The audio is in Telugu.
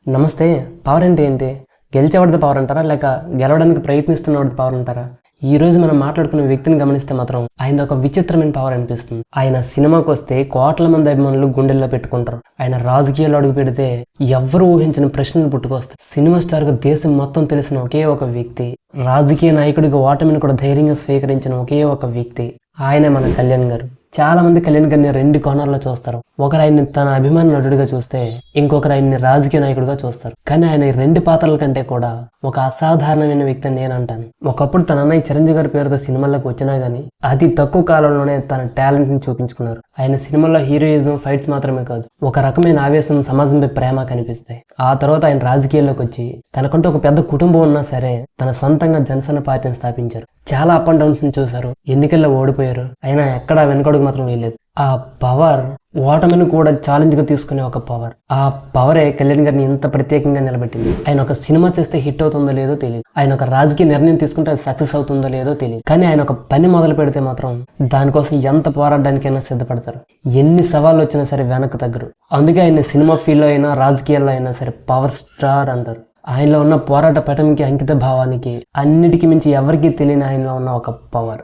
నమస్తే. పవర్ అంటే ఏంటి? గెలిచేవాడిది పవర్ అంటారా? లేక గెలవడానికి ప్రయత్నిస్తున్నవాడిది పవర్ అంటారా? ఈ రోజు మనం మాట్లాడుకున్న వ్యక్తిని గమనిస్తే మాత్రం ఆయన ఒక విచిత్రమైన పవర్ అనిపిస్తుంది. ఆయన సినిమాకి వస్తే కోట్ల మంది అభిమానులు గుండెల్లో పెట్టుకుంటారు. ఆయన రాజకీయాల్లో అడుగు పెడితే ఎవ్వరూ ఊహించిన ప్రశ్నలు పుట్టుకొస్తాయి. సినిమా స్టార్ గా దేశం మొత్తం తెలిసిన ఒకే ఒక వ్యక్తి, రాజకీయ నాయకుడిగా ఓటమిని కూడా ధైర్యంగా స్వీకరించిన ఒకే ఒక వ్యక్తి, ఆయనే మన కళ్యాణ్ గారు. చాలా మంది కళ్యాణ్ గారిని రెండు కోణాల్లో చూస్తారు. ఒకరు ఆయన్ని తన అభిమాన నటుడిగా చూస్తే, ఇంకొకరు ఆయన్ని రాజకీయ నాయకుడిగా చూస్తారు. కానీ ఆయన ఈ రెండు పాత్రల కంటే కూడా ఒక అసాధారణమైన వ్యక్తి అని నేను అంటాను. ఒకప్పుడు తన అన్నయ్య చిరంజీవి గారి పేరుతో సినిమాల్లోకి వచ్చినా గానీ అతి తక్కువ కాలంలోనే తన టాలెంట్ ని చూపించుకున్నారు. ఆయన సినిమాల్లో హీరోయిజం, ఫైట్స్ మాత్రమే కాదు, ఒక రకమైన ఆవేశం, సమాజంపై ప్రేమ కనిపిస్తాయి. ఆ తర్వాత ఆయన రాజకీయాల్లోకి వచ్చి తనకంటూ ఒక పెద్ద కుటుంబం ఉన్నా సరే తన సొంతంగా జనసేన పార్టీని స్థాపించారు. చాలా అప్ అండ్ డౌన్స్ ని చూశారు. ఎన్నికల్లో ఓడిపోయారు. అయినా ఎక్కడా వెనుకడుగు మాత్రం వేయలేదు. ఆ పవర్ ఓటమిని కూడా ఛాలెంజ్ గా తీసుకునే ఒక పవర్. ఆ పవరే కళ్యాణ్ గారిని ఇంత ప్రత్యేకంగా నిలబెట్టింది. ఆయన ఒక సినిమా చేస్తే హిట్ అవుతుందో లేదో తెలియదు. ఆయన ఒక రాజకీయ నిర్ణయం తీసుకుంటే అది సక్సెస్ అవుతుందో లేదో తెలియదు. కానీ ఆయన ఒక పని మొదలు పెడితే మాత్రం దానికోసం ఎంత పోరాడడానికైనా సిద్ధపడతారు. ఎన్ని సవాళ్ళు వచ్చినా సరే వెనక్కి తగ్గరు. అందుకే ఆయన సినిమా ఫీల్డ్ లో అయినా రాజకీయాల్లో అయినా సరే పవర్ స్టార్ అంటారు. ఆయనలో ఉన్న పోరాట పటంకి, అంకిత భావానికి, అన్నిటికీ మించి ఎవరికీ తెలియని ఆయనలో ఉన్న ఒక పవర్.